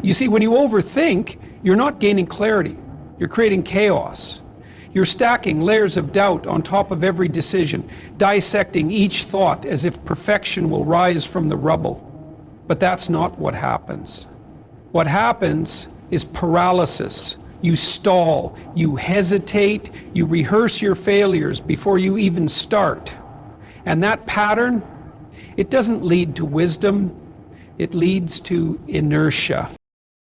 You see, when you overthink, you're not gaining clarity. You're creating chaos. You're stacking layers of doubt on top of every decision, dissecting each thought as if perfection will rise from the rubble. But that's not what happens. What happens is paralysis. You stall, you hesitate, you rehearse your failures before you even start. And that pattern, it doesn't lead to wisdom, it leads to inertia.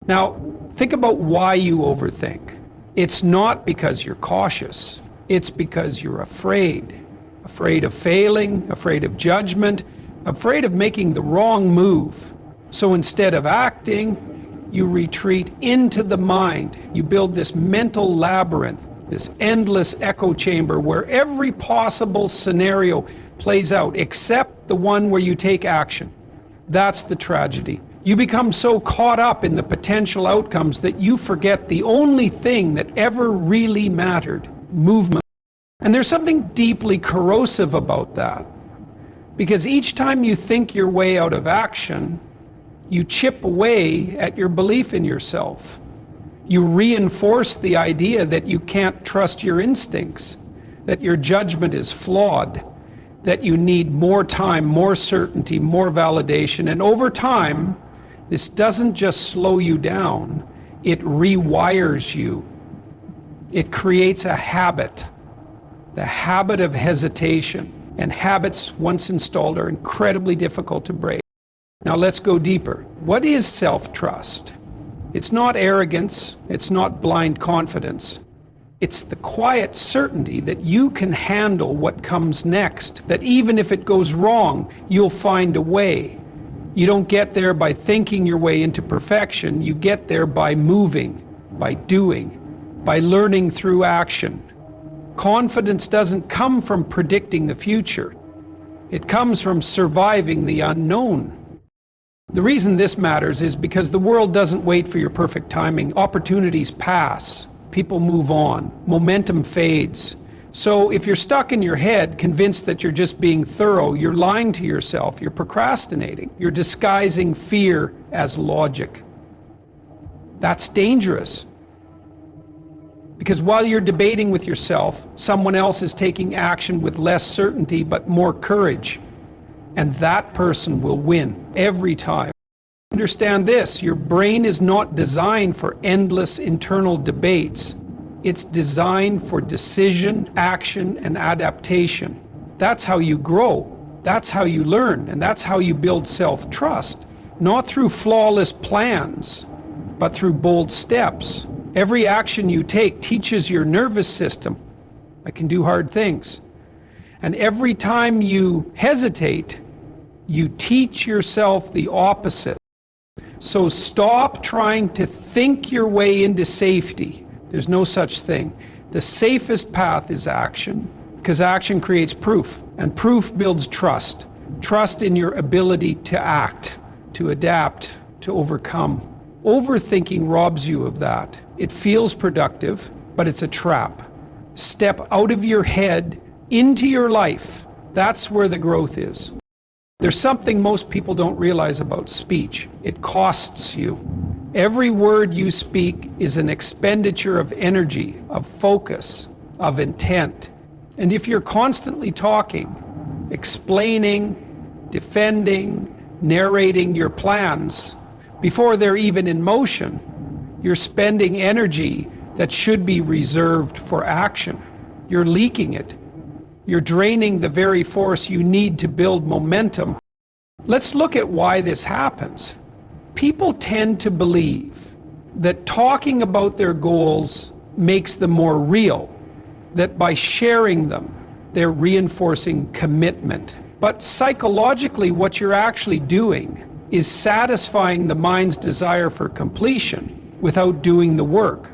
Now, think about why you overthink. It's not because you're cautious. It's because you're afraid. Afraid of failing, afraid of judgment, afraid of making the wrong move. So instead of acting, you retreat into the mind. You build this mental labyrinth, this endless echo chamber where every possible scenario plays out, except the one where you take action. That's the tragedy. You become so caught up in the potential outcomes that you forget the only thing that ever really mattered: movement. And there's something deeply corrosive about that. Because each time you think your way out of action, you chip away at your belief in yourself. You reinforce the idea that you can't trust your instincts, that your judgment is flawed, that you need more time, more certainty, more validation. And over time, this doesn't just slow you down, it rewires you. It creates a habit, the habit of hesitation. And habits, once installed, are incredibly difficult to break. Now let's go deeper. What is self-trust? It's not arrogance, it's not blind confidence. It's the quiet certainty that you can handle what comes next, that even if it goes wrong, you'll find a way. You don't get there by thinking your way into perfection. You get there by moving, by doing, by learning through action. Confidence doesn't come from predicting the future. It comes from surviving the unknown. The reason this matters is because the world doesn't wait for your perfect timing. Opportunities pass. People move on. Momentum fades. So if you're stuck in your head, convinced that you're just being thorough, you're lying to yourself, you're procrastinating, you're disguising fear as logic. That's dangerous. Because while you're debating with yourself, someone else is taking action with less certainty but more courage. And that person will win every time. Understand this, your brain is not designed for endless internal debates. It's designed for decision, action, and adaptation. That's how you grow. That's how you learn. And that's how you build self-trust. Not through flawless plans, but through bold steps. Every action you take teaches your nervous system, I can do hard things. And every time you hesitate, you teach yourself the opposite. So stop trying to think your way into safety. There's no such thing. The safest path is action, because action creates proof, and proof builds trust. Trust in your ability to act, to adapt, to overcome. Overthinking robs you of that. It feels productive, but it's a trap. Step out of your head into your life. That's where the growth is. There's something most people don't realize about speech. It costs you. Every word you speak is an expenditure of energy, of focus, of intent. And if you're constantly talking, explaining, defending, narrating your plans before they're even in motion, you're spending energy that should be reserved for action. You're leaking it. You're draining the very force you need to build momentum. Let's look at why this happens. People tend to believe that talking about their goals makes them more real, that by sharing them, they're reinforcing commitment. But psychologically, what you're actually doing is satisfying the mind's desire for completion without doing the work.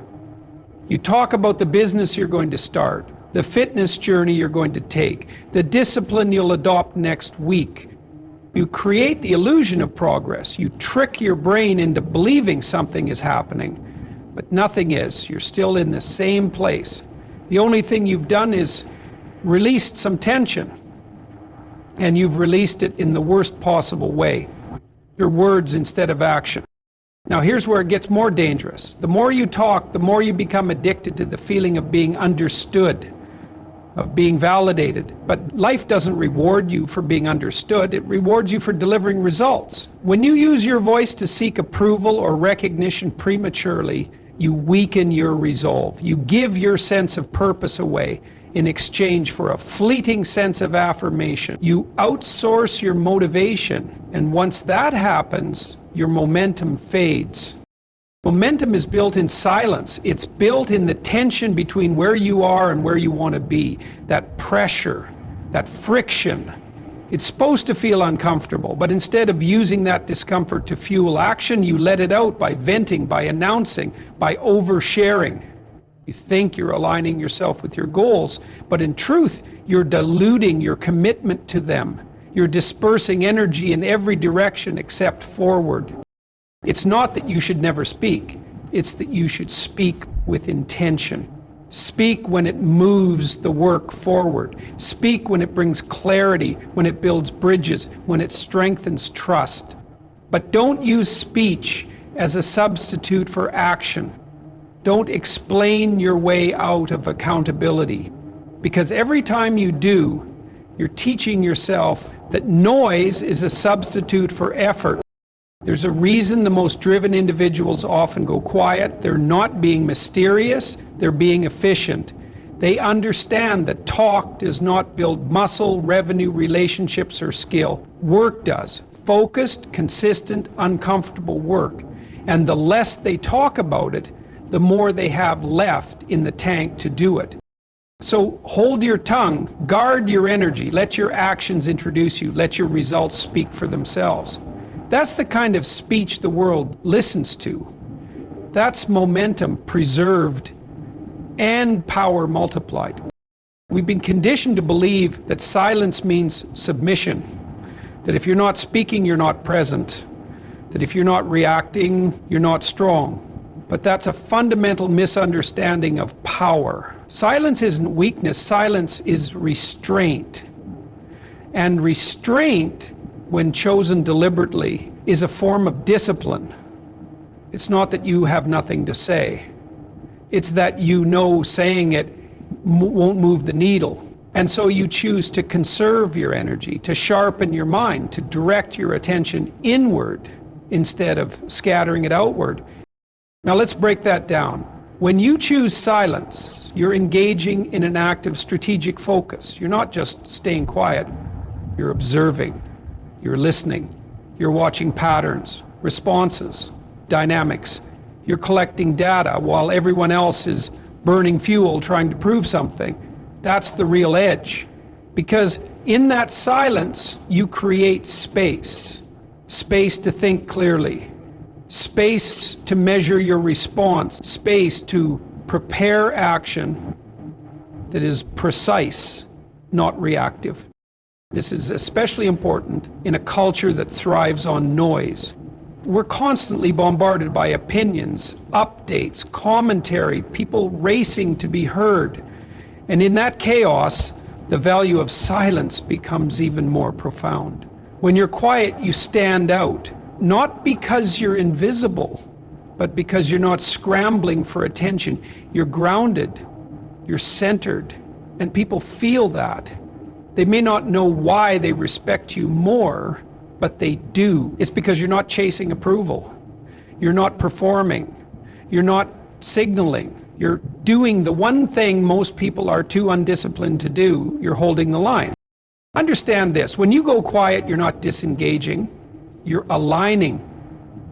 You talk about the business you're going to start, the fitness journey you're going to take, the discipline you'll adopt next week. You create the illusion of progress. You trick your brain into believing something is happening, but nothing is. You're still in the same place. The only thing you've done is released some tension, and you've released it in the worst possible way. Your words instead of action. Now here's where it gets more dangerous. The more you talk, the more you become addicted to the feeling of being understood, of being validated. But life doesn't reward you for being understood, it rewards you for delivering results. When you use your voice to seek approval or recognition prematurely, you weaken your resolve. You give your sense of purpose away in exchange for a fleeting sense of affirmation. You outsource your motivation, and once that happens, your momentum fades. Momentum is built in silence. It's built in the tension between where you are and where you want to be. That pressure, that friction. It's supposed to feel uncomfortable, but instead of using that discomfort to fuel action, you let it out by venting, by announcing, by oversharing. You think you're aligning yourself with your goals, but in truth, you're diluting your commitment to them. You're dispersing energy in every direction except forward. It's not that you should never speak. It's that you should speak with intention. Speak when it moves the work forward. Speak when it brings clarity, when it builds bridges, when it strengthens trust. But don't use speech as a substitute for action. Don't explain your way out of accountability, because every time you do, you're teaching yourself that noise is a substitute for effort. There's a reason the most driven individuals often go quiet. They're not being mysterious, they're being efficient. They understand that talk does not build muscle, revenue, relationships, or skill. Work does. Focused, consistent, uncomfortable work. And the less they talk about it, the more they have left in the tank to do it. So hold your tongue, guard your energy, let your actions introduce you, let your results speak for themselves. That's the kind of speech the world listens to. That's momentum preserved and power multiplied. We've been conditioned to believe that silence means submission, that if you're not speaking, you're not present, that if you're not reacting, you're not strong. But that's a fundamental misunderstanding of power. Silence isn't weakness, silence is restraint. And restraint, when chosen deliberately, is a form of discipline. It's not that you have nothing to say. It's that you know saying it won't move the needle. And so you choose to conserve your energy, to sharpen your mind, to direct your attention inward instead of scattering it outward. Now let's break that down. When you choose silence, you're engaging in an act of strategic focus. You're not just staying quiet, you're observing, you're listening, you're watching patterns, responses, dynamics. You're collecting data while everyone else is burning fuel trying to prove something. That's the real edge. Because in that silence, you create space. Space to think clearly. Space to measure your response. Space to prepare action that is precise, not reactive. This is especially important in a culture that thrives on noise. We're constantly bombarded by opinions, updates, commentary, people racing to be heard. And in that chaos, the value of silence becomes even more profound. When you're quiet, you stand out, not because you're invisible, but because you're not scrambling for attention. You're grounded, you're centered, and people feel that. They may not know why they respect you more, but they do. It's because you're not chasing approval. You're not performing. You're not signaling. You're doing the one thing most people are too undisciplined to do. You're holding the line. Understand this. When you go quiet, you're not disengaging. You're aligning.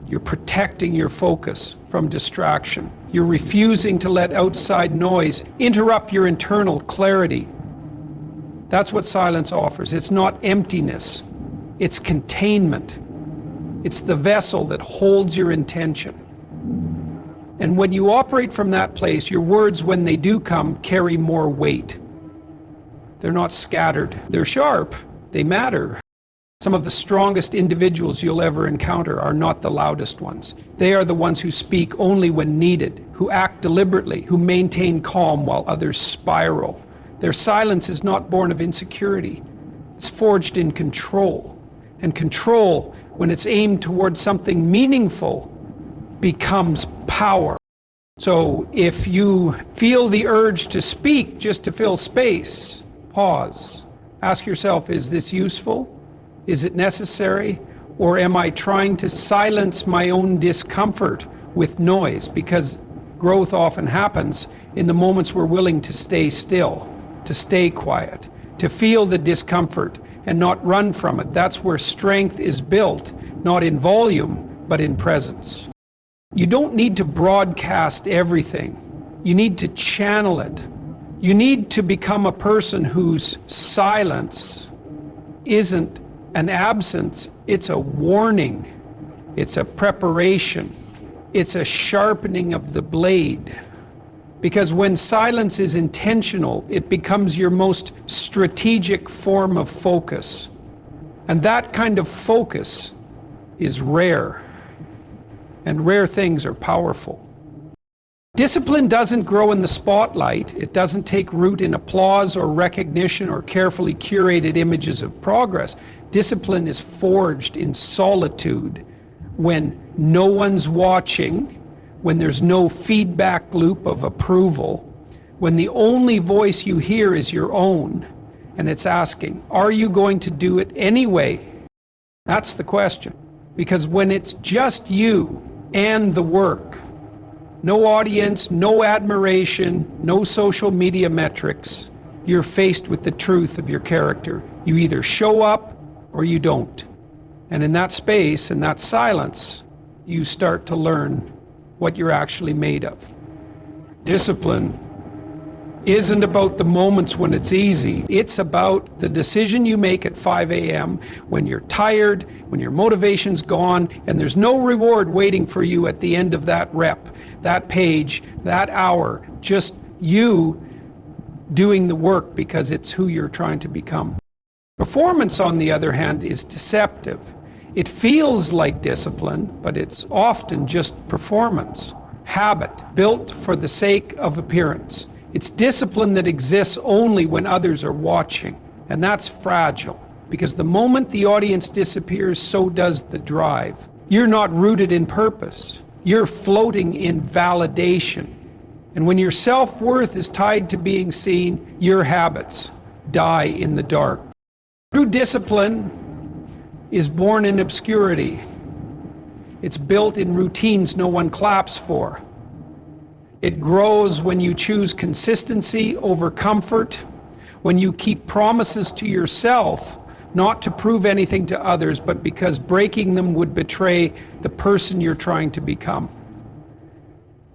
You're protecting your focus from distraction. You're refusing to let outside noise interrupt your internal clarity. That's what silence offers. It's not emptiness. It's containment. It's the vessel that holds your intention. And when you operate from that place, your words, when they do come, carry more weight. They're not scattered. They're sharp. They matter. Some of the strongest individuals you'll ever encounter are not the loudest ones. They are the ones who speak only when needed, who act deliberately, who maintain calm while others spiral. Their silence is not born of insecurity. It's forged in control. And control, when it's aimed towards something meaningful, becomes power. So if you feel the urge to speak just to fill space, pause. Ask yourself, is this useful? Is it necessary? Or am I trying to silence my own discomfort with noise? Because growth often happens in the moments we're willing to stay still, to stay quiet, to feel the discomfort and not run from it. That's where strength is built, not in volume, but in presence. You don't need to broadcast everything. You need to channel it. You need to become a person whose silence isn't an absence, it's a warning, it's a preparation, it's a sharpening of the blade. Because when silence is intentional, it becomes your most strategic form of focus. And that kind of focus is rare. And rare things are powerful. Discipline doesn't grow in the spotlight. It doesn't take root in applause or recognition or carefully curated images of progress. Discipline is forged in solitude, when no one's watching, when there's no feedback loop of approval, when the only voice you hear is your own, and it's asking, are you going to do it anyway? That's the question. Because when it's just you and the work, no audience, no admiration, no social media metrics, you're faced with the truth of your character. You either show up or you don't. And in that space, in that silence, you start to learn what you're actually made of. Discipline isn't about the moments when it's easy. It's about the decision you make at 5 a.m. when you're tired, when your motivation's gone, and there's no reward waiting for you at the end of that rep, that page, that hour. Just you doing the work because it's who you're trying to become. Performance, on the other hand, is deceptive. It feels like discipline, but it's often just performance. Habit, built for the sake of appearance. It's discipline that exists only when others are watching. And that's fragile, because the moment the audience disappears, so does the drive. You're not rooted in purpose. You're floating in validation. And when your self-worth is tied to being seen, your habits die in the dark. True discipline is born in obscurity. It's built in routines no one claps for. It grows when you choose consistency over comfort, when you keep promises to yourself, not to prove anything to others, but because breaking them would betray the person you're trying to become.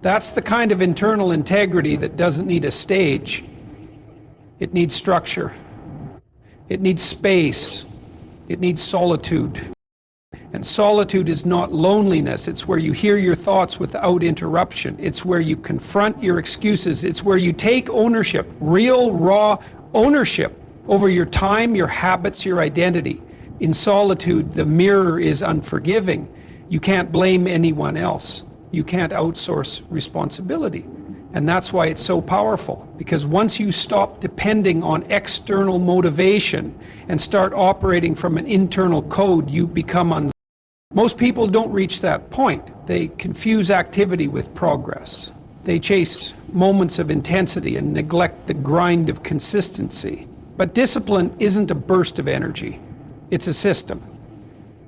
That's the kind of internal integrity that doesn't need a stage. It needs structure. It needs space. It needs solitude. And solitude is not loneliness. It's where you hear your thoughts without interruption. It's where you confront your excuses. It's where you take ownership, real, raw ownership over your time, your habits, your identity. In solitude, the mirror is unforgiving. You can't blame anyone else. You can't outsource responsibility. And that's why it's so powerful, because once you stop depending on external motivation and start operating from an internal code, you become Most people don't reach that point. They confuse activity with progress. They chase moments of intensity and neglect the grind of consistency. But discipline isn't a burst of energy. It's a system.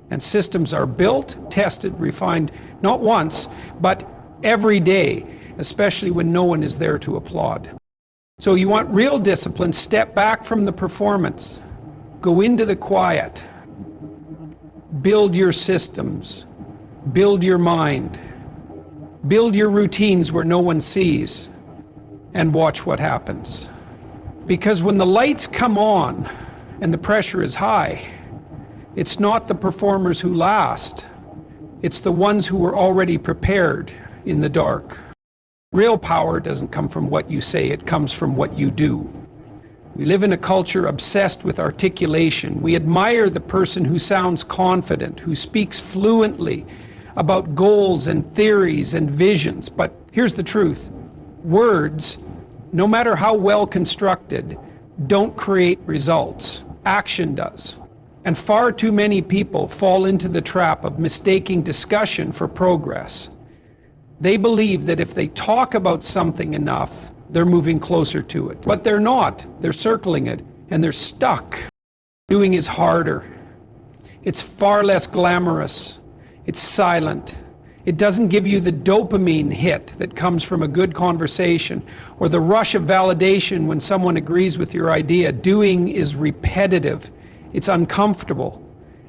And systems are built, tested, refined, not once, but every day, especially when no one is there to applaud. So you want real discipline, step back from the performance. Go into the quiet. Build your systems. Build your mind. Build your routines where no one sees. And watch what happens. Because when the lights come on and the pressure is high, it's not the performers who last. It's the ones who were already prepared in the dark. Real power doesn't come from what you say, it comes from what you do. We live in a culture obsessed with articulation. We admire the person who sounds confident, who speaks fluently about goals and theories and visions. But here's the truth. Words, no matter how well constructed, don't create results. Action does. And far too many people fall into the trap of mistaking discussion for progress. They believe that if they talk about something enough, they're moving closer to it. But they're not. They're circling it, and they're stuck. Doing is harder. It's far less glamorous. It's silent. It doesn't give you the dopamine hit that comes from a good conversation or the rush of validation when someone agrees with your idea. Doing is repetitive. It's uncomfortable.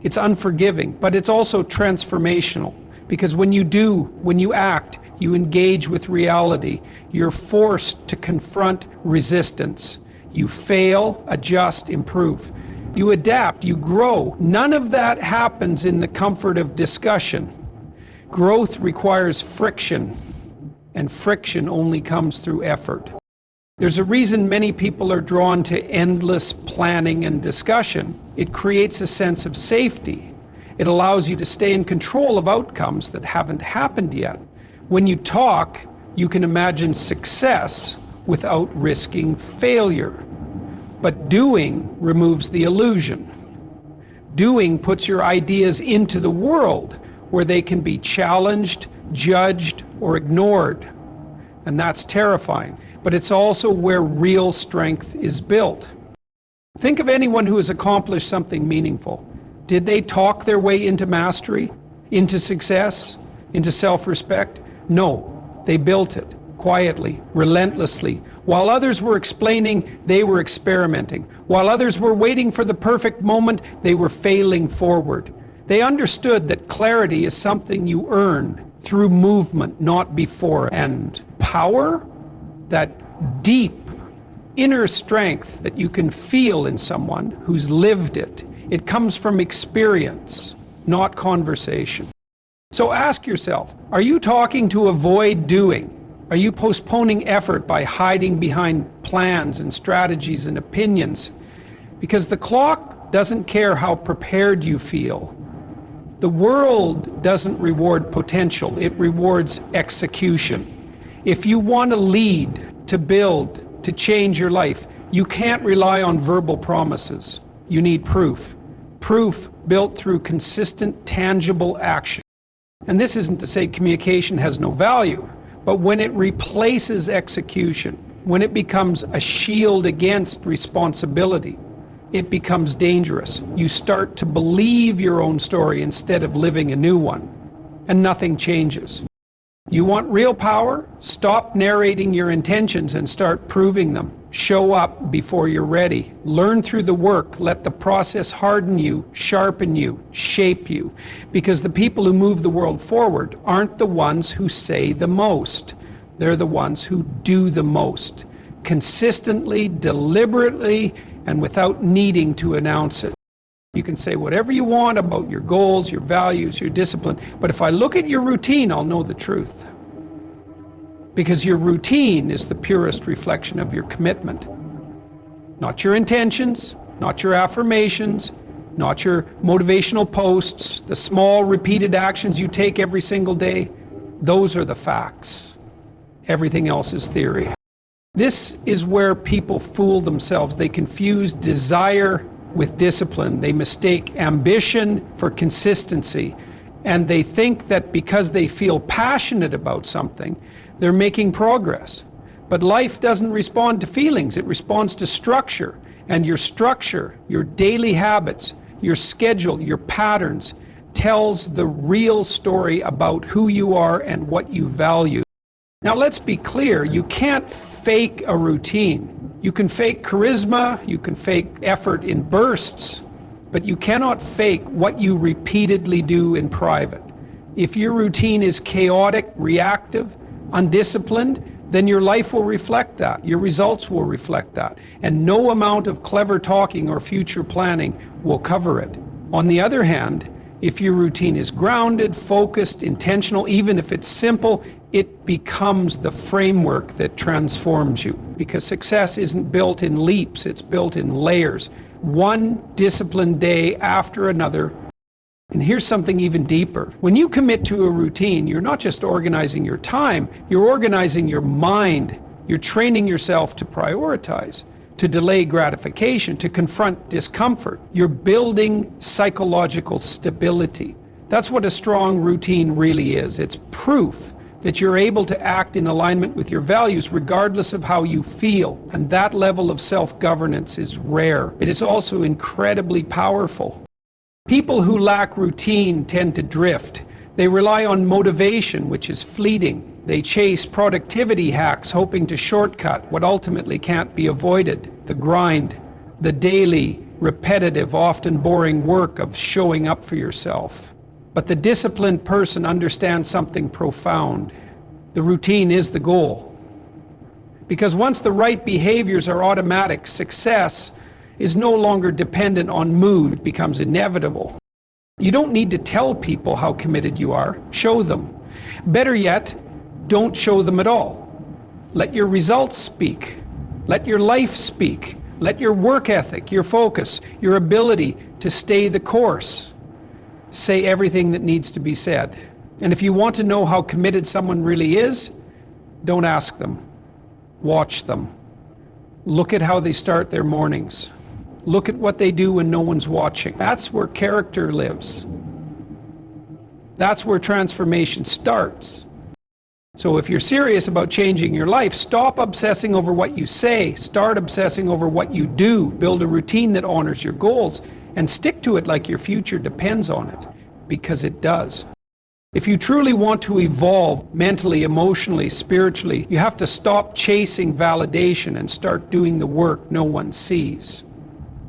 It's unforgiving, but it's also transformational. Because when you do, when you act, you engage with reality. You're forced to confront resistance. You fail, adjust, improve. You adapt, you grow. None of that happens in the comfort of discussion. Growth requires friction, and friction only comes through effort. There's a reason many people are drawn to endless planning and discussion. It creates a sense of safety. It allows you to stay in control of outcomes that haven't happened yet. When you talk, you can imagine success without risking failure. But doing removes the illusion. Doing puts your ideas into the world where they can be challenged, judged, or ignored. And that's terrifying. But it's also where real strength is built. Think of anyone who has accomplished something meaningful. Did they talk their way into mastery, into success, into self-respect? No, they built it quietly, relentlessly. While others were explaining, they were experimenting. While others were waiting for the perfect moment, they were failing forward. They understood that clarity is something you earn through movement, not before. And power, that deep inner strength that you can feel in someone who's lived it, it comes from experience, not conversation. So ask yourself, are you talking to avoid doing? Are you postponing effort by hiding behind plans and strategies and opinions? Because the clock doesn't care how prepared you feel. The world doesn't reward potential, it rewards execution. If you want to lead, to build, to change your life, you can't rely on verbal promises. You need proof. Proof built through consistent, tangible action. And this isn't to say communication has no value, but when it replaces execution, when it becomes a shield against responsibility, it becomes dangerous. You start to believe your own story instead of living a new one, and nothing changes. You want real power? Stop narrating your intentions and start proving them. Show up before you're ready. Learn through the work. Let the process harden you, sharpen you, shape you. Because the people who move the world forward aren't the ones who say the most. They're the ones who do the most. Consistently, deliberately, and without needing to announce it. You can say whatever you want about your goals, your values, your discipline, but if I look at your routine, I'll know the truth. Because your routine is the purest reflection of your commitment. Not your intentions, not your affirmations, not your motivational posts, the small repeated actions you take every single day. Those are the facts. Everything else is theory. This is where people fool themselves. They confuse desire with discipline. They mistake ambition for consistency. And they think that because they feel passionate about something, they're making progress. But life doesn't respond to feelings, it responds to structure. And your structure, your daily habits, your schedule, your patterns, tells the real story about who you are and what you value. Now let's be clear, you can't fake a routine. You can fake charisma, you can fake effort in bursts, but you cannot fake what you repeatedly do in private. If your routine is chaotic, reactive, undisciplined, then your life will reflect that. Your results will reflect that. And no amount of clever talking or future planning will cover it. On the other hand, if your routine is grounded, focused, intentional, even if it's simple, it becomes the framework that transforms you. Because success isn't built in leaps, it's built in layers. One disciplined day after another. And here's something even deeper. When you commit to a routine, you're not just organizing your time, you're organizing your mind. You're training yourself to prioritize, to delay gratification, to confront discomfort. You're building psychological stability. That's what a strong routine really is. It's proof that you're able to act in alignment with your values regardless of how you feel. And that level of self-governance is rare. It is also incredibly powerful. People who lack routine tend to drift. They rely on motivation, which is fleeting. They chase productivity hacks, hoping to shortcut what ultimately can't be avoided. The grind, the daily, repetitive, often boring work of showing up for yourself. But the disciplined person understands something profound. The routine is the goal. Because once the right behaviors are automatic, success is no longer dependent on mood. It becomes inevitable. You don't need to tell people how committed you are. Show them. Better yet, don't show them at all. Let your results speak. Let your life speak. Let your work ethic, your focus, your ability to stay the course say everything that needs to be said. And if you want to know how committed someone really is, don't ask them. Watch them. Look at how they start their mornings. Look at what they do when no one's watching. That's where character lives. That's where transformation starts. So if you're serious about changing your life, stop obsessing over what you say. Start obsessing over what you do. Build a routine that honors your goals and stick to it like your future depends on it, because it does. If you truly want to evolve mentally, emotionally, spiritually, you have to stop chasing validation and start doing the work no one sees.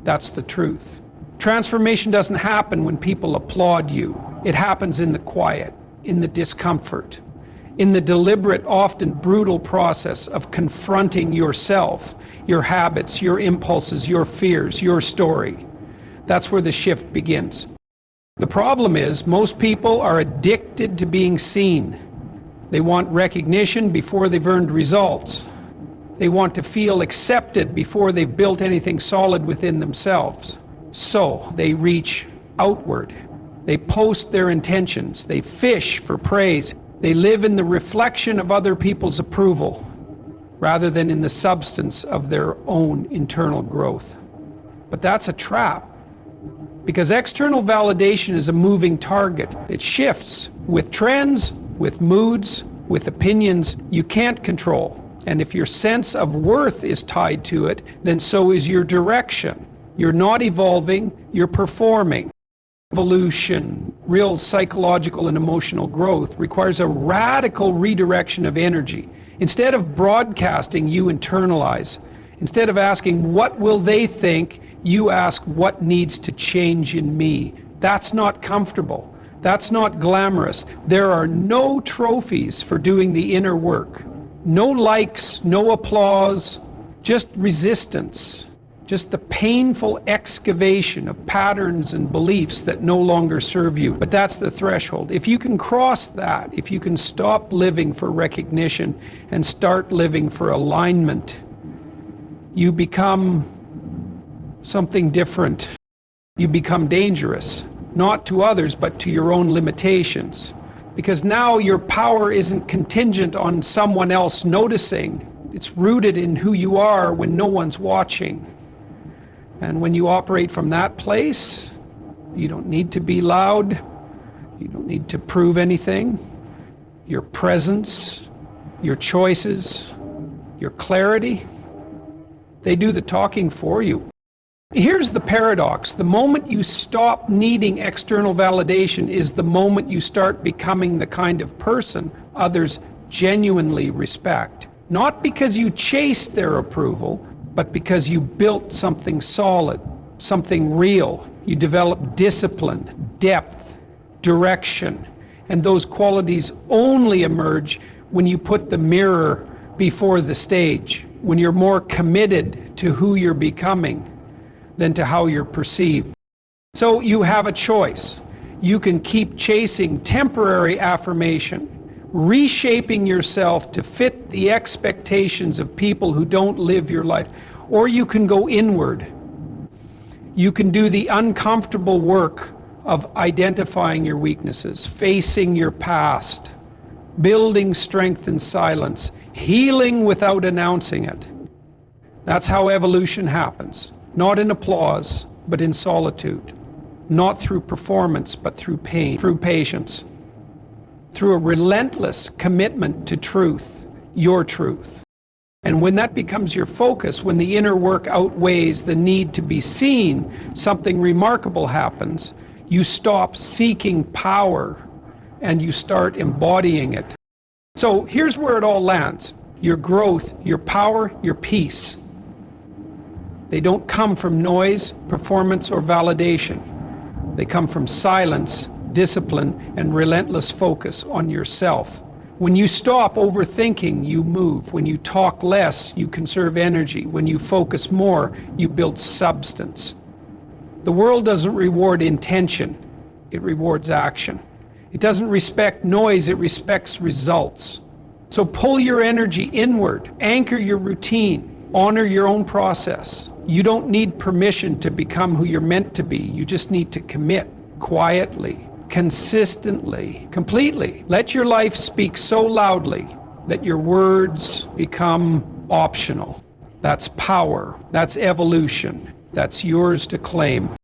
That's the truth. Transformation doesn't happen when people applaud you. It happens in the quiet, in the discomfort, in the deliberate, often brutal process of confronting yourself, your habits, your impulses, your fears, your story. That's where the shift begins. The problem is, most people are addicted to being seen. They want recognition before they've earned results. They want to feel accepted before they've built anything solid within themselves. So they reach outward. They post their intentions. They fish for praise. They live in the reflection of other people's approval, rather than in the substance of their own internal growth. But that's a trap, because external validation is a moving target. It shifts with trends, with moods, with opinions you can't control. And if your sense of worth is tied to it, then so is your direction. You're not evolving, you're performing. Evolution, real psychological and emotional growth, requires a radical redirection of energy. Instead of broadcasting, you internalize. Instead of asking, what will they think, you ask, what needs to change in me? That's not comfortable. That's not glamorous. There are no trophies for doing the inner work. No likes, no applause, just resistance. Just the painful excavation of patterns and beliefs that no longer serve you. But that's the threshold. If you can cross that, if you can stop living for recognition and start living for alignment, you become something different. You become dangerous, not to others, but to your own limitations. Because now your power isn't contingent on someone else noticing. It's rooted in who you are when no one's watching. And when you operate from that place, you don't need to be loud. You don't need to prove anything. Your presence, your choices, your clarity, they do the talking for you. Here's the paradox. The moment you stop needing external validation is the moment you start becoming the kind of person others genuinely respect. Not because you chased their approval, but because you built something solid, something real. You developed discipline, depth, direction, and those qualities only emerge when you put the mirror before the stage, when you're more committed to who you're becoming than to how you're perceived. So you have a choice. You can keep chasing temporary affirmation, reshaping yourself to fit the expectations of people who don't live your life, or you can go inward. You can do the uncomfortable work of identifying your weaknesses, facing your past, building strength in silence, healing without announcing it. That's how evolution happens. Not in applause, but in solitude. Not through performance, but through pain, through patience. through a relentless commitment to truth, your truth. And when that becomes your focus, when the inner work outweighs the need to be seen, something remarkable happens. You stop seeking power and you start embodying it. So here's where it all lands. Your growth, your power, your peace. They don't come from noise, performance, or validation. They come from silence, discipline, and relentless focus on yourself. When you stop overthinking, you move. When you talk less, you conserve energy. When you focus more, you build substance. The world doesn't reward intention, it rewards action. It doesn't respect noise, it respects results. So pull your energy inward, anchor your routine, honor your own process. You don't need permission to become who you're meant to be. You just need to commit quietly, consistently, completely. Let your life speak so loudly that your words become optional. That's power. That's evolution. That's yours to claim.